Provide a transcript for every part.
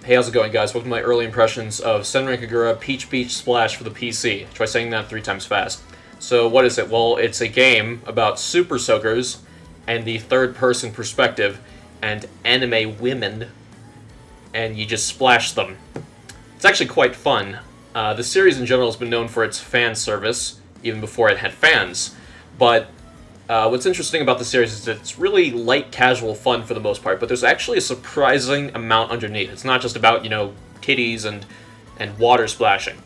Hey, how's it going, guys? Welcome to my early impressions of Senran Kagura Peach Beach Splash for the PC. Try saying that 3 times fast. So, what is it? Well, it's a game about super soakers and the third-person perspective and anime women, and you just splash them. It's actually quite fun. The series in general has been known for its fan service, even before it had fans, but what's interesting about the series is that it's really light, casual fun for the most part, but there's actually a surprising amount underneath. It's not just about, titties and water splashing.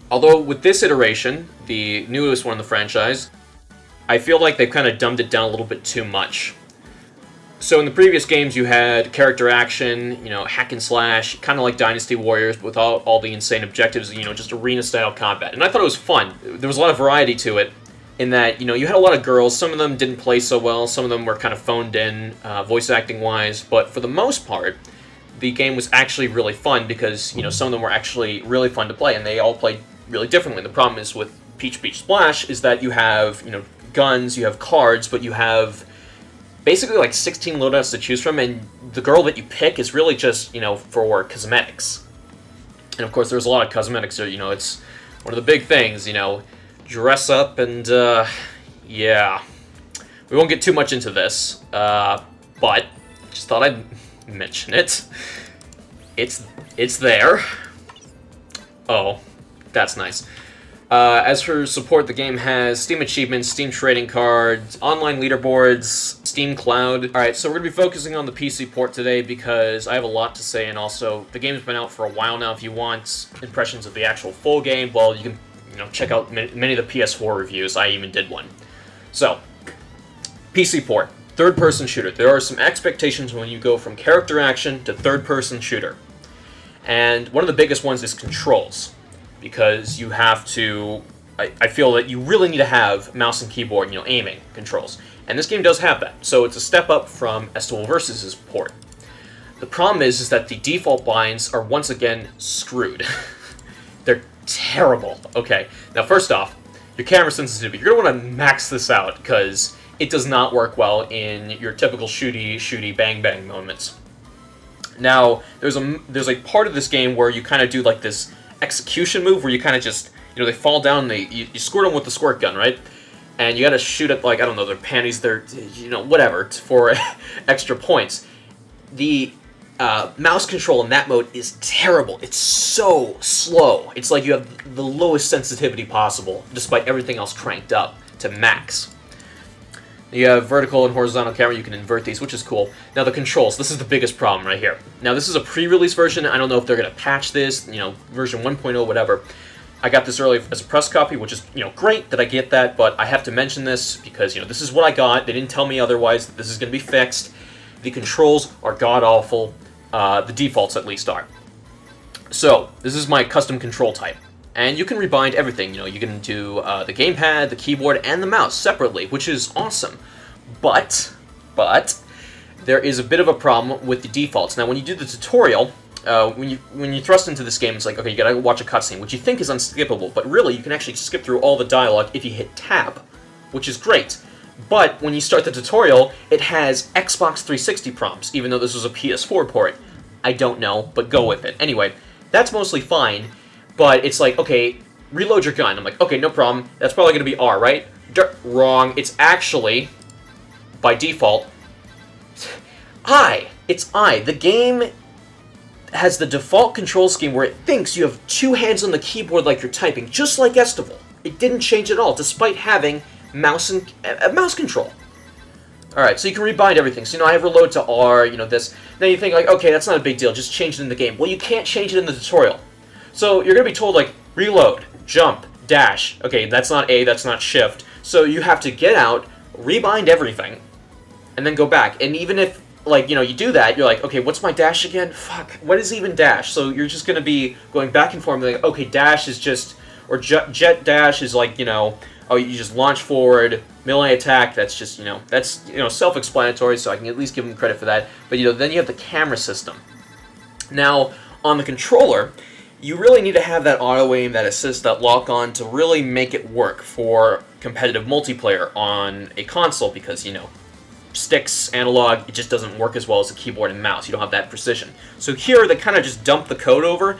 Although, with this iteration, the newest one in the franchise, I feel like they've kind of dumbed it down a little bit too much. So in the previous games, you had character action, hack and slash, kind of like Dynasty Warriors, without all the insane objectives, just arena-style combat. And I thought it was fun. There was a lot of variety to it, in that, you had a lot of girls. Some of them didn't play so well, some of them were kind of phoned in, voice acting-wise, but for the most part, the game was actually really fun because, some of them were actually really fun to play, and they all played really differently. The problem is with Peach Beach Splash is that you have, guns, you have cards, but you have basically like 16 loadouts to choose from, and the girl that you pick is really just, for cosmetics. And of course, there's a lot of cosmetics there, it's one of the big things, dress up, and, yeah. We won't get too much into this, but just thought I'd mention it. It's there. Oh, that's nice. As for support, the game has Steam achievements, Steam trading cards, online leaderboards, Steam Cloud. Alright, so we're going to be focusing on the PC port today because I have a lot to say, and also, the game's been out for a while now. If you want impressions of the actual full game, well, you can check out many of the PS4 reviews. I even did one. So, PC port, third-person shooter. There are some expectations when you go from character action to third-person shooter. And one of the biggest ones is controls, because you have to... I feel that you really need to have mouse and keyboard, aiming controls. And this game does have that, so it's a step up from S2 Versus' port. The problem is that the default binds are once again screwed. They're terrible. Okay, now first off, your camera sensitivity. You're going to want to max this out, because it does not work well in your typical shooty, bang-bang moments. Now, there's a part of this game where you kind of do like this execution move, where you kind of just, they fall down, and you squirt them with the squirt gun, right? And you got to shoot at, like, I don't know, their panties, their, whatever, for extra points. The mouse control in that mode is terrible. It's so slow. It's like you have the lowest sensitivity possible, despite everything else cranked up to max. You have vertical and horizontal camera. You can invert these, which is cool. Now the controls. This is the biggest problem right here. Now this is a pre-release version. I don't know if they're going to patch this, version 1.0, whatever. I got this early as a press copy, which is, great that I get that, but I have to mention this because, this is what I got. They didn't tell me otherwise that this is going to be fixed. The controls are god-awful. The defaults, at least, are. So, this is my custom control type. And you can rebind everything. You can do the gamepad, the keyboard, and the mouse separately, which is awesome. But, there is a bit of a problem with the defaults. Now, when you do the tutorial, when you thrust into this game, it's like, okay, you gotta watch a cutscene, which you think is unskippable, but really, you can actually skip through all the dialogue if you hit tab, which is great. But when you start the tutorial, it has Xbox 360 prompts, even though this was a PS4 port. I don't know, but go with it. Anyway, that's mostly fine, but it's like, okay, reload your gun. I'm like, okay, no problem. That's probably going to be R, right? Wrong. It's actually, by default, I. It's I. The game has the default control scheme where it thinks you have 2 hands on the keyboard like you're typing, just like Estival. It didn't change at all, despite having mouse control. Alright, so you can rebind everything. So, I have reload to R, this. Then you think, like, okay, that's not a big deal, just change it in the game. Well, you can't change it in the tutorial. So, you're going to be told, like, reload, jump, dash. Okay, that's not A, that's not shift. So, you have to get out, rebind everything, and then go back. And even if, like, you do that, you're like, okay, what's my dash again? Fuck, what is even dash? So, you're just going to be going back and forth, like, okay, dash is just, or jet dash is like, oh, you just launch forward, melee attack, that's just, that's, self-explanatory, so I can at least give them credit for that. But, then you have the camera system. Now, on the controller, you really need to have that auto-aim, that assist, that lock-on to really make it work for competitive multiplayer on a console, because, sticks, analog, it just doesn't work as well as a keyboard and mouse. You don't have that precision. So here, they kind of just dump the code over.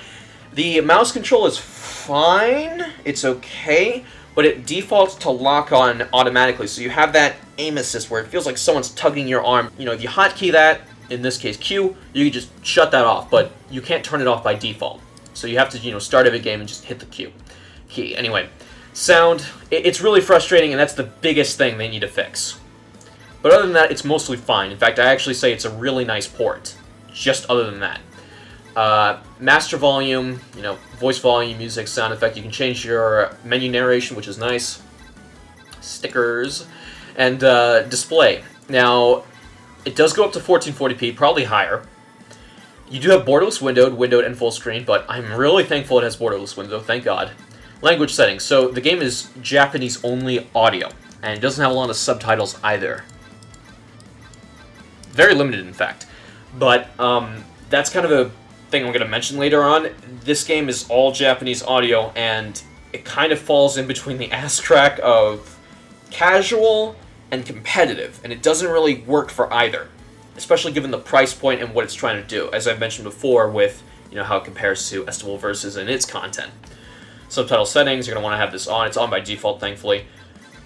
The mouse control is fine. It's okay, but it defaults to lock on automatically. So you have that aim assist where it feels like someone's tugging your arm. You know, if you hotkey that, in this case Q, you can just shut that off, but you can't turn it off by default. So you have to, you know, start every game and just hit the Q key. Anyway, sound, it's really frustrating, and that's the biggest thing they need to fix. But other than that, it's mostly fine. In fact, I actually say it's a really nice port, just other than that. Master volume, you know, voice volume, music, sound effect. You can change your menu narration, which is nice. Stickers. And display. Now, it does go up to 1440p, probably higher. You do have borderless windowed, and full screen, but I'm really thankful it has borderless window, thank God. Language settings. So the game is Japanese-only audio, and it doesn't have a lot of subtitles either. Very limited, in fact. But that's kind of a thing I'm going to mention later on. This game is all Japanese audio, and it kind of falls in between the ass crack of casual and competitive, and it doesn't really work for either, especially given the price point and what it's trying to do, as I've mentioned before with, you know, how it compares to Estival Versus and its content. Subtitle settings, you're going to want to have this on. It's on by default, thankfully.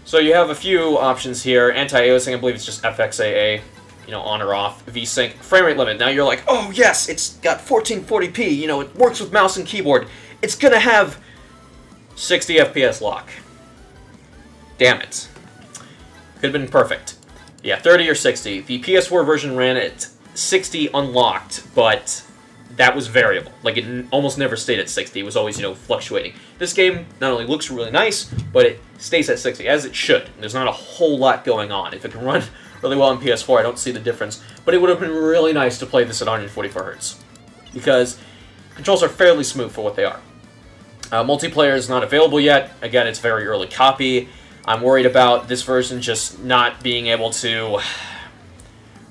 So you have a few options here. Anti-aliasing, I believe it's just FXAA, you know, on or off. VSync, frame rate limit. Now you're like, oh yes, it's got 1440p, you know, it works with mouse and keyboard. It's going to have 60 FPS lock. Damn it. Could have been perfect. Yeah, 30 or 60. The PS4 version ran at 60 unlocked, but that was variable. Like, it almost never stayed at 60. It was always, you know, fluctuating. This game not only looks really nice, but it stays at 60, as it should. There's not a whole lot going on. If it can run really well on PS4, I don't see the difference. But it would have been really nice to play this at 144 Hz, because controls are fairly smooth for what they are. Multiplayer is not available yet. Again, it's very early copy. I'm worried about this version just not being able to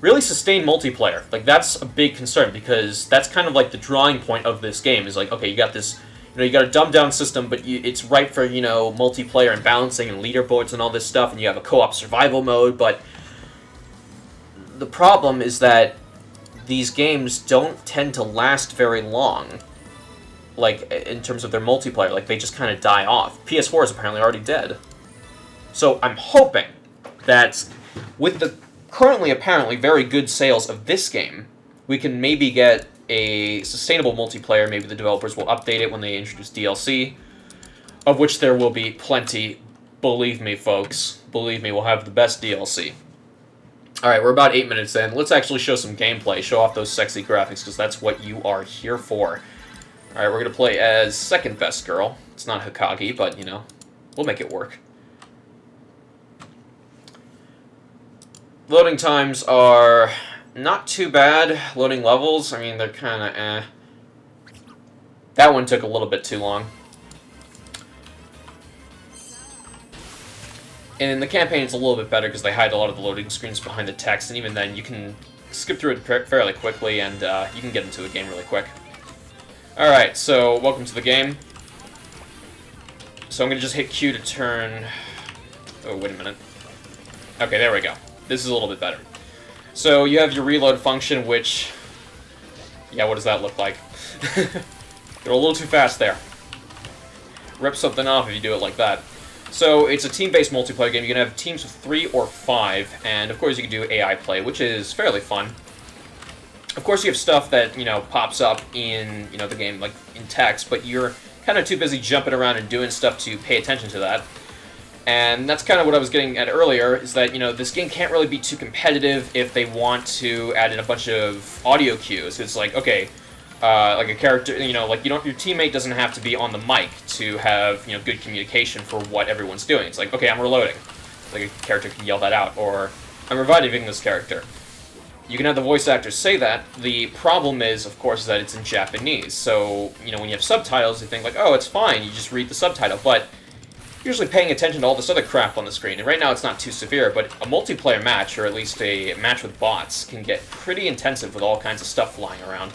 really sustain multiplayer. Like, that's a big concern, because that's kind of like the drawing point of this game, is like, okay, you got this, you know, you got a dumbed-down system, but it's right for, you know, multiplayer and balancing and leaderboards and all this stuff, and you have a co-op survival mode, but the problem is that these games don't tend to last very long, like, in terms of their multiplayer. Like, they just kind of die off. PS4 is apparently already dead. So I'm hoping that with the currently apparently very good sales of this game, we can maybe get a sustainable multiplayer. Maybe the developers will update it when they introduce DLC, of which there will be plenty. Believe me, folks. Believe me, we'll have the best DLC. Alright, we're about 8 minutes in. Let's actually show some gameplay. Show off those sexy graphics, because that's what you are here for. Alright, we're going to play as second best girl. It's not Hokage, but, you know, we'll make it work. Loading times are not too bad. Loading levels, I mean, they're kind of eh. That one took a little bit too long. And in the campaign, it's a little bit better because they hide a lot of the loading screens behind the text, and even then, you can skip through it fairly quickly, and you can get into a game really quick. Alright, so welcome to the game. So I'm going to just hit Q to turn... Oh, wait a minute. Okay, there we go. This is a little bit better. So you have your reload function, which... Yeah, what does that look like? You're a little too fast there. Rip something off if you do it like that. So it's a team-based multiplayer game. You can have teams of 3 or 5, and of course you can do AI play, which is fairly fun. Of course you have stuff that, you know, pops up in, you know, the game, like in text, but you're kind of too busy jumping around and doing stuff to pay attention to that. And that's kind of what I was getting at earlier, is that, you know, this game can't really be too competitive if they want to add in a bunch of audio cues. It's like, okay, like a character, you know, like your teammate doesn't have to be on the mic to have, you know, good communication for what everyone's doing. It's like, okay, I'm reloading. Like a character can yell that out, or I'm reviving this character. You can have the voice actors say that. The problem is, of course, that it's in Japanese. So, you know, when you have subtitles, you think like, oh, it's fine, you just read the subtitle, but usually paying attention to all this other crap on the screen. And right now it's not too severe, but a multiplayer match, or at least a match with bots, can get pretty intensive with all kinds of stuff flying around.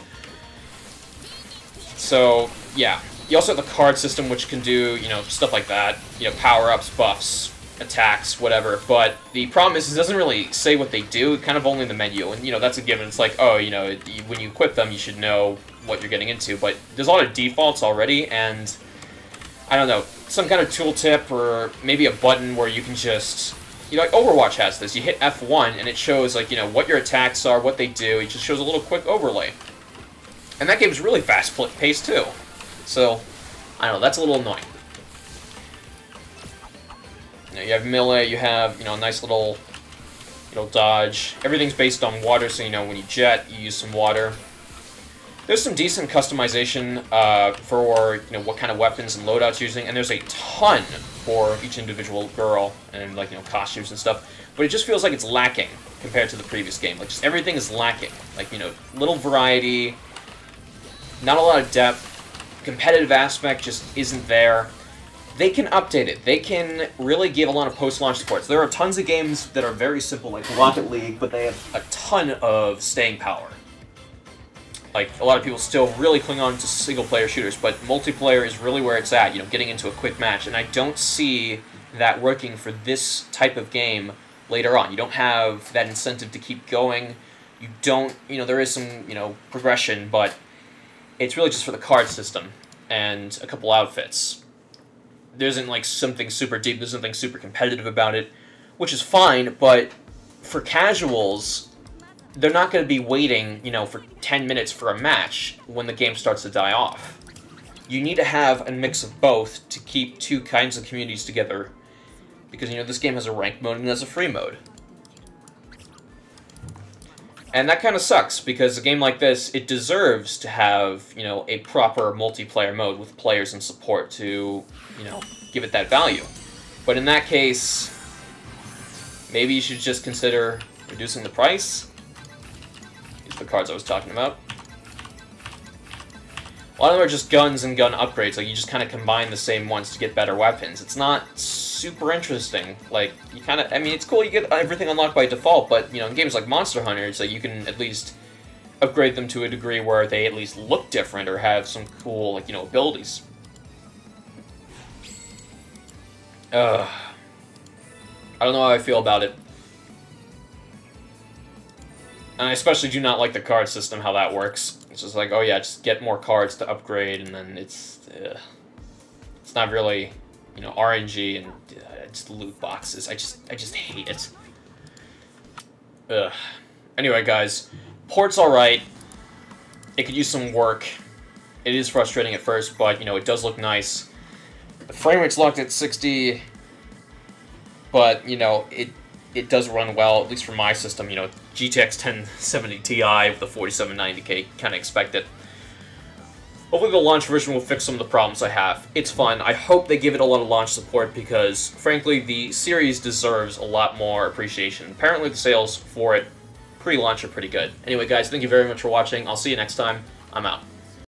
So, yeah. You also have the card system, which can do, you know, stuff like that. You know, power-ups, buffs, attacks, whatever. But the problem is it doesn't really say what they do, kind of only in the menu. And, you know, that's a given. It's like, oh, you know, when you equip them, you should know what you're getting into. But there's a lot of defaults already, and I don't know, some kind of tooltip or maybe a button where you can just, you know, like Overwatch has this. You hit F1 and it shows, like, you know, what your attacks are, what they do. It just shows a little quick overlay. And that game is really fast-paced, too. So, I don't know, that's a little annoying. You know, you have melee, you have, you know, a nice little, you know, dodge. Everything's based on water, so, you know, when you jet, you use some water. There's some decent customization for, you know, what kind of weapons and loadouts you're using, and there's a ton for each individual girl, and, like, you know, costumes and stuff. But it just feels like it's lacking compared to the previous game. Like, just everything is lacking. Like, you know, little variety, not a lot of depth, competitive aspect just isn't there. They can update it. They can really give a lot of post-launch supports. There are tons of games that are very simple, like Rocket League, but they have a ton of staying power. Like, a lot of people still really cling on to single-player shooters, but multiplayer is really where it's at, you know, getting into a quick match. And I don't see that working for this type of game later on. You don't have that incentive to keep going. You don't, you know, there is some, you know, progression, but it's really just for the card system and a couple outfits. There isn't, like, something super deep, there's nothing super competitive about it, which is fine, but for casuals, they're not going to be waiting, you know, for 10 minutes for a match when the game starts to die off. You need to have a mix of both to keep two kinds of communities together, because, you know, this game has a ranked mode and has a free mode. And that kind of sucks, because a game like this, it deserves to have, you know, a proper multiplayer mode with players and support to, you know, give it that value. But in that case, maybe you should just consider reducing the price. These are the cards I was talking about. A lot of them are just guns and gun upgrades, like you just kind of combine the same ones to get better weapons. It's not super interesting. Like, you kind of, I mean, it's cool you get everything unlocked by default, but, you know, in games like Monster Hunter, it's like you can at least upgrade them to a degree where they at least look different or have some cool, like, you know, abilities. I don't know how I feel about it. And I especially do not like the card system, how that works. It's just like, oh yeah, just get more cards to upgrade, and then it's not really, you know, RNG and just loot boxes. I just hate it. Anyway, guys, port's alright. It could use some work. It is frustrating at first, but, you know, it does look nice. The frame rate's locked at 60, but, you know, it does run well, at least for my system. You know, GTX 1070 Ti with the 4790K, kind of expect it. Hopefully the launch version will fix some of the problems I have. It's fun. I hope they give it a lot of launch support because, frankly, the series deserves a lot more appreciation. Apparently the sales for it pre-launch are pretty good. Anyway, guys, thank you very much for watching. I'll see you next time. I'm out.